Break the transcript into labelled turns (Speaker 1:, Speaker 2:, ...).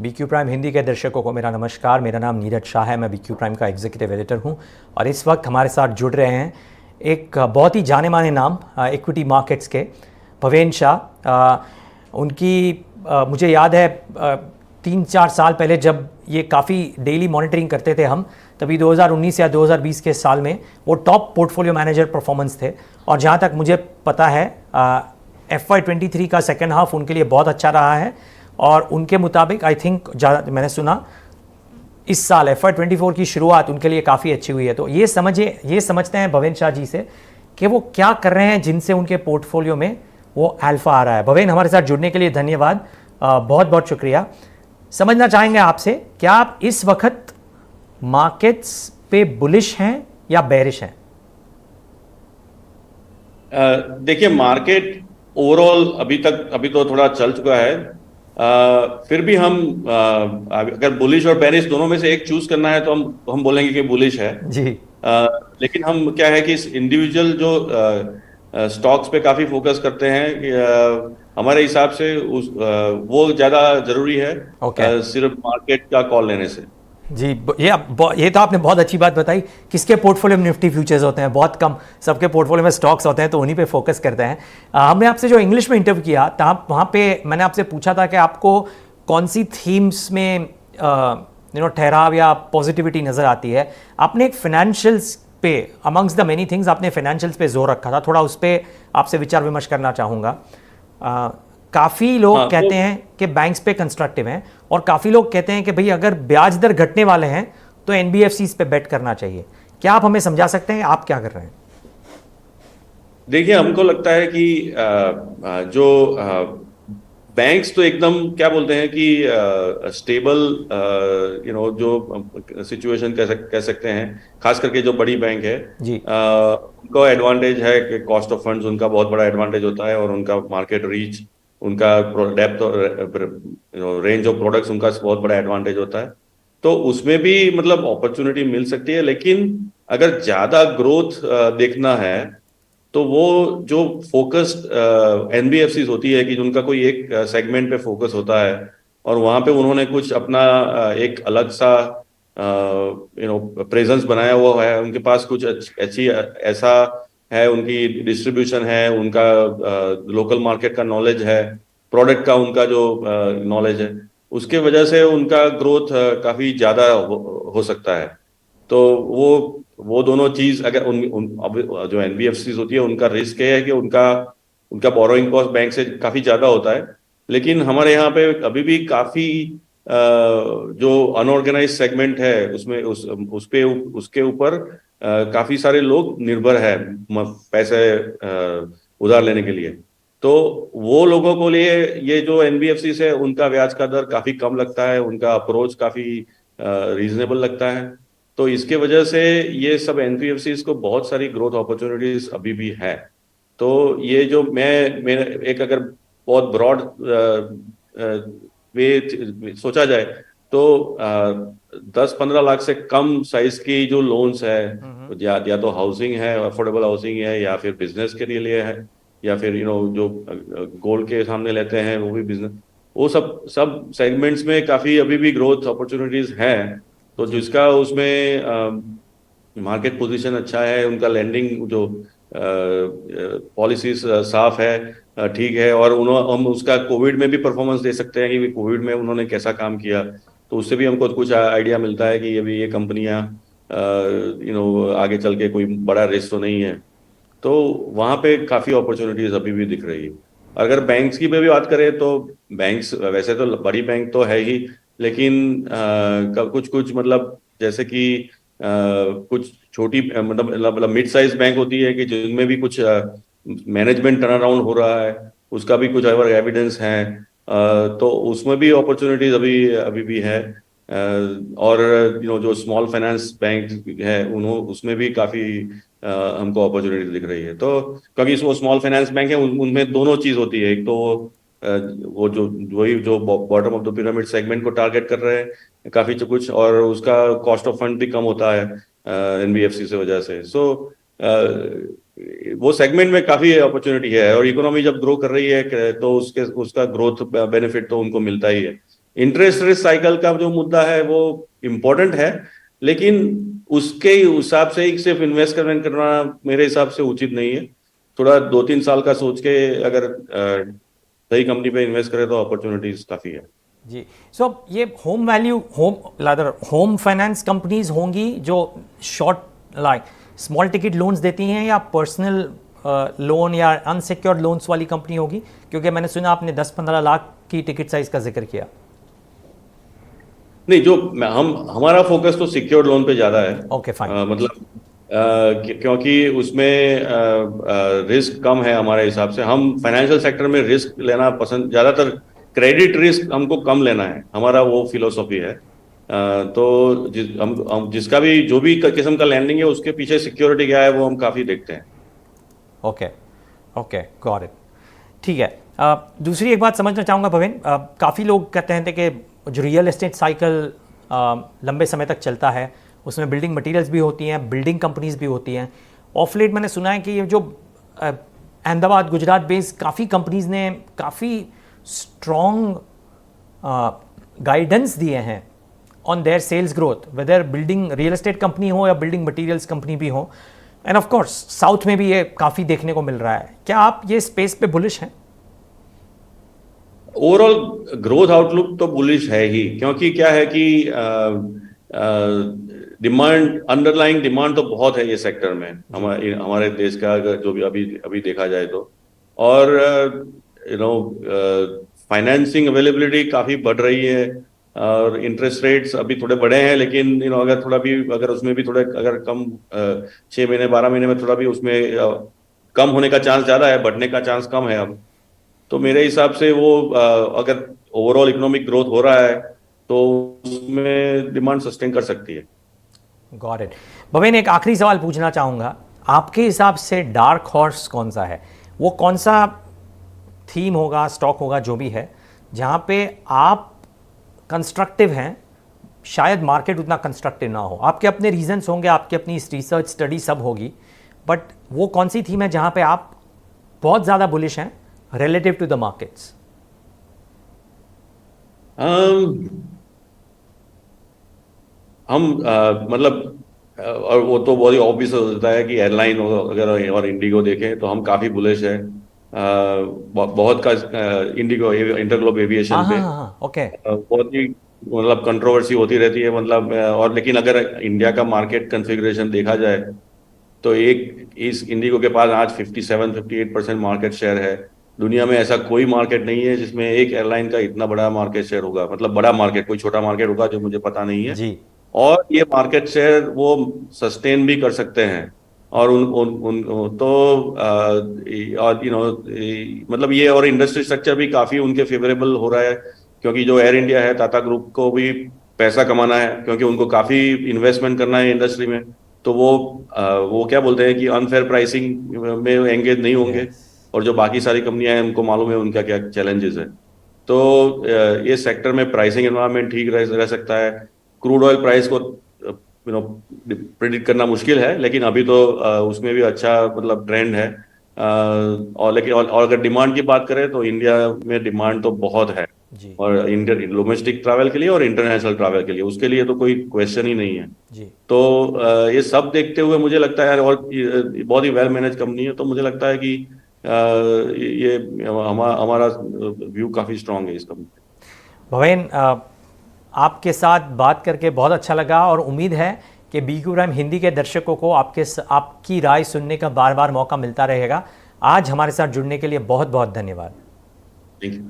Speaker 1: BQ prime Hindi के दर्शकों को मेरा नमस्कार। मेरा नाम नीरज शाह है। मैं BQ प्राइम का एग्जीक्यूटिव एडिटर हूं और इस वक्त हमारे साथ जुड़ रहे हैं एक बहुत ही जाने माने नाम इक्विटी मार्केट्स के भवेन शाह। उनकी मुझे याद है 3-4 साल पहले जब ये काफ़ी डेली मॉनिटरिंग करते थे हम, तभी 2019 या 2020 के साल में वो टॉप पोर्टफोलियो मैनेजर परफॉर्मेंस थे। और जहाँ तक मुझे पता है FY23 का सेकेंड हाफ उनके लिए बहुत अच्छा रहा है और उनके मुताबिक आई थिंक मैंने सुना इस साल FY24 की शुरुआत उनके लिए काफ़ी अच्छी हुई है। तो ये समझते हैं भवेन शाह जी से कि वो क्या कर रहे हैं जिनसे उनके पोर्टफोलियो में वो अल्फा आ रहा है। भवेन, हमारे साथ जुड़ने के लिए धन्यवाद, बहुत बहुत शुक्रिया। समझना चाहेंगे आपसे, क्या आप इस वक्त मार्केट्स पे बुलिश हैं या बेरिश हैं?
Speaker 2: देखिए, मार्केट ओवरऑल अभी तो थोड़ा चल चुका है। फिर भी हम अगर बुलिश और बेरिश दोनों में से एक चूज करना है तो हम बोलेंगे कि बुलिश है
Speaker 1: जी।
Speaker 2: लेकिन हम क्या है कि इस इंडिविजुअल जो स्टॉक्स पे काफी फोकस करते हैं कि, हमारे हिसाब से वो ज्यादा जरूरी है सिर्फ मार्केट का कॉल लेने से।
Speaker 1: जी, ये तो आपने बहुत अच्छी बात बताई। किसके पोर्टफोलियो में निफ्टी फ्यूचर्स होते हैं? बहुत कम, सबके पोर्टफोलियो में स्टॉक्स होते हैं, तो उन्हीं पे फोकस करते हैं। हमने आपसे जो इंग्लिश में इंटरव्यू किया था, वहाँ पे मैंने आपसे पूछा था कि आपको कौन सी थीम्स में ठहराव या पॉजिटिविटी नज़र आती है। आपने एक फाइनेंशियल्स पे, अमंग्स द मेनी थिंग्स, आपने फाइनेंशियल्स पे जोर रखा था। थोड़ा उस पर आपसे विचार विमर्श करना चाहूँगा। काफ़ी लोग कहते हैं कि बैंक्स पे कंस्ट्रक्टिव हैं और काफ़ी लोग कहते हैं कि भाई अगर ब्याज दर घटने वाले हैं तो NBFCs पे बेट करना चाहिए। क्या आप हमें समझा सकते हैं, आप क्या कर रहे हैं?
Speaker 2: देखिए, हमको लगता है कि जो बैंक्स तो एकदम क्या बोलते हैं कि स्टेबल जो सिचुएशन कह सकते हैं, खास करके जो बड़ी बैंक है
Speaker 1: जी।
Speaker 2: उनका एडवांटेज है कि कॉस्ट ऑफ फंड्स उनका बहुत बड़ा एडवांटेज होता है और उनका मार्केट रीच, उनका डेप्थ रेंज ऑफ प्रोडक्ट्स उनका बहुत बड़ा एडवांटेज होता है। तो उसमें भी मतलब अपॉर्चुनिटी मिल सकती है, लेकिन अगर ज्यादा ग्रोथ देखना है तो वो जो फोकस्ड NBFCs होती है कि उनका कोई एक सेगमेंट पे फोकस होता है और वहां पे उन्होंने कुछ अपना एक अलग सा प्रेजेंस बनाया हुआ है। उनके पास कुछ अच्छी ऐसा है, उनकी डिस्ट्रीब्यूशन है, उनका लोकल मार्केट का नॉलेज है, प्रोडक्ट का उनका जो नॉलेज है, उसके वजह से उनका ग्रोथ काफी ज्यादा हो सकता है। तो वो दोनों चीज अगर अब जो NBFCs होती है उनका रिस्क है कि उनका उनका बोरोइंग कॉस्ट बैंक से काफी ज्यादा होता है। लेकिन हमारे यहाँ पे अभी भी काफी जो अनऑर्गेनाइज सेगमेंट है उसमें उसके ऊपर काफी सारे लोग निर्भर है पैसे उधार लेने के लिए। तो वो लोगों को लिए ये जो NBFCs है उनका ब्याज का दर काफी कम लगता है, उनका अप्रोच काफी रीजनेबल लगता है। तो इसके वजह से ये सब NBFCs को बहुत सारी ग्रोथ अपॉर्चुनिटीज अभी भी है। तो ये जो मैं एक अगर बहुत ब्रॉड वे सोचा जाए तो 10-15 लाख से कम साइज की जो लोन्स है, या तो हाउसिंग है, अफोर्डेबल हाउसिंग है, या फिर बिजनेस के लिए है, या फिर जो गोल्ड के सामने लेते हैं वो भी बिजनेस, वो सब सब सेगमेंट्स में काफी अभी भी ग्रोथ अपॉर्चुनिटीज हैं। तो जिसका उसमें मार्केट पोजीशन अच्छा है, उनका लैंडिंग जो पॉलिसीज साफ है, ठीक है, और हम उसका कोविड में भी परफॉर्मेंस दे सकते हैं कि कोविड में उन्होंने कैसा काम किया। तो उससे भी हमको कुछ आइडिया मिलता है कि ये कंपनियां आगे चल के कोई बड़ा रिस्क तो नहीं है। तो वहां पे काफी अपॉर्चुनिटीज अभी भी दिख रही है। अगर बैंक्स की भी बात करें तो बैंक्स वैसे तो बड़ी बैंक तो है ही, लेकिन कुछ कुछ मतलब जैसे कि कुछ छोटी मतलब मिड साइज बैंक होती है कि जिनमें भी कुछ मैनेजमेंट टर्न अराउंड हो रहा है, उसका भी कुछ अगर एविडेंस है तो उसमें भी अपॉर्चुनिटीज अभी अभी भी है। और जो स्मॉल फाइनेंस बैंक है उसमें भी काफी हमको अपॉर्चुनिटी दिख रही है। तो क्योंकि वो स्मॉल फाइनेंस बैंक है उनमें दोनों चीज होती है, एक तो वो जो वही जो bottom of the pyramid segment को टारगेट कर रहे हैं काफी कुछ, और उसका कॉस्ट ऑफ फंड भी कम होता है NBFC से वजह से। सो वो सेगमेंट में काफी अपॉर्चुनिटी है और इकोनॉमी जब ग्रो कर रही है तो उसका ग्रोथ बेनिफिट तो उनको मिलता ही है। इंटरेस्ट रेट साइकिल का जो मुद्दा है वो इम्पोर्टेंट है, लेकिन उसके हिसाब से ही सिर्फ इन्वेस्टमेंट करना मेरे हिसाब से उचित नहीं है। थोड़ा 2-3 साल का सोच के अगर सही कंपनी पे इन्वेस्ट करें तो अपॉर्चुनिटीज काफी है।
Speaker 1: जी। सो ये home value home finance companies होंगी जो short like small ticket loans देती हैं, या पर्सनल लोन या अनसिक्योर्ड लोन्स वाली कंपनी होगी? क्योंकि मैंने सुना आपने 10-15 लाख की टिकट साइज का जिक्र किया।
Speaker 2: नहीं, जो हमारा फोकस तो सिक्योर्ड लोन पे ज्यादा है।
Speaker 1: Okay fine.
Speaker 2: मतलब क्योंकि उसमें रिस्क कम है हमारे हिसाब से। हम फाइनेंशियल सेक्टर में रिस्क लेना पसंद, ज्यादातर क्रेडिट रिस्क हमको कम लेना है, हमारा वो फिलोसॉफी है। तो हम जिसका भी जो भी किस्म का लैंडिंग है उसके पीछे सिक्योरिटी क्या है वो हम काफी देखते हैं।
Speaker 1: Okay okay, got it. ठीक है। दूसरी एक बात समझना चाहूँगा भवेन, काफ़ी लोग कहते हैं कि जो रियल एस्टेट साइकिल लंबे समय तक चलता है, उसमें बिल्डिंग मटेरियल्स भी होती हैं, बिल्डिंग कंपनीज भी होती हैं। ऑफ लेट मैंने सुना है कि ये जो अहमदाबाद गुजरात बेस्ड काफ़ी कंपनीज ने काफ़ी स्ट्रॉन्ग गाइडेंस दिए हैं on their sales growth, whether building real estate company हो या बिल्डिंग मटेरियल्स कंपनी भी हो। एंड ऑफ कोर्स साउथ में भी ये काफ़ी देखने को मिल रहा है। क्या आप ये स्पेस पे बुलिश हैं?
Speaker 2: ओवरऑल ग्रोथ आउटलुक तो बुलिश है ही, क्योंकि क्या है कि डिमांड, अंडरलाइंग डिमांड तो बहुत है ये सेक्टर में हमारे देश का, अगर जो भी अभी अभी देखा जाए तो। और फाइनेंसिंग अवेलेबिलिटी काफी बढ़ रही है, और इंटरेस्ट रेट्स अभी थोड़े बढ़े हैं, लेकिन अगर थोड़ा भी, अगर उसमें भी थोड़े अगर कम 6 महीने 12 महीने में थोड़ा भी उसमें कम होने का चांस ज्यादा है, बढ़ने का चांस कम है अब। तो मेरे हिसाब से वो अगर ओवरऑल इकोनॉमिक ग्रोथ हो रहा है तो उसमें डिमांड सस्टेन कर सकती है।
Speaker 1: Got it. भवेन, एक आखिरी सवाल पूछना चाहूँगा, आपके हिसाब से डार्क हॉर्स कौन सा है? वो कौन सा थीम होगा, स्टॉक होगा, जो भी है, जहाँ पे आप कंस्ट्रक्टिव हैं, शायद मार्केट उतना कंस्ट्रक्टिव ना हो? आपके अपने रीजंस होंगे, आपकी अपनी रिसर्च स्टडी सब होगी, बट वो कौन सी थीम है जहाँ पे आप बहुत ज़्यादा बुलिश हैं relative to the markets?
Speaker 2: हम मतलब और वो तो बहुत ही ऑब्वियस होता है कि एयरलाइन अगर और इंडिगो देखें तो हम काफी बुलिश है। बहुत का इंडिगो इंटरग्लोब एविएशन पे
Speaker 1: ओके।
Speaker 2: बहुत ही मतलब कंट्रोवर्सी होती रहती है, मतलब और लेकिन अगर इंडिया का मार्केट कॉन्फ़िगरेशन देखा जाए तो एक इस इंडिगो के पास आज 57-58% मार्केट शेयर है। दुनिया में ऐसा कोई मार्केट नहीं है जिसमें एक एयरलाइन का इतना बड़ा मार्केट शेयर होगा, मतलब बड़ा मार्केट, कोई छोटा मार्केट होगा जो मुझे पता नहीं है
Speaker 1: जी।
Speaker 2: और ये मार्केट शेयर वो सस्टेन भी कर सकते हैं। और उन तो और मतलब ये और इंडस्ट्री स्ट्रक्चर भी काफी उनके फेवरेबल हो रहा है, क्योंकि जो एयर इंडिया है, टाटा ग्रुप को भी पैसा कमाना है, क्योंकि उनको काफी इन्वेस्टमेंट करना है इंडस्ट्री में। तो वो क्या बोलते हैं कि अनफेयर प्राइसिंग में एंगेज नहीं होंगे। और जो बाकी सारी कंपनियां हैं उनको मालूम है उनका क्या चैलेंजेस है। तो ये सेक्टर में प्राइसिंग एनवायरनमेंट ठीक रह सकता है। क्रूड ऑयल प्राइस को प्रिडिक्ट करना मुश्किल है, लेकिन अभी तो उसमें भी अच्छा मतलब ट्रेंड है। और लेकिन और अगर डिमांड की बात करें तो इंडिया में डिमांड तो बहुत है,
Speaker 1: जी
Speaker 2: और डोमेस्टिक ट्रैवल के लिए और इंटरनेशनल ट्रैवल के लिए, उसके लिए तो कोई क्वेश्चन ही नहीं है।
Speaker 1: जी।
Speaker 2: तो ये सब देखते हुए मुझे लगता है यार, और ये बहुत ही वेल मैनेज कंपनी है, तो मुझे लगता है कि ये हमारा व्यू काफी स्ट्रांग है इस कंपनी।
Speaker 1: भवेन, आपके साथ बात करके बहुत अच्छा लगा, और उम्मीद है कि बीक्यू प्राइम हिंदी के दर्शकों को आपकी राय सुनने का बार बार मौका मिलता रहेगा। आज हमारे साथ जुड़ने के लिए बहुत बहुत धन्यवाद।
Speaker 2: Thank you.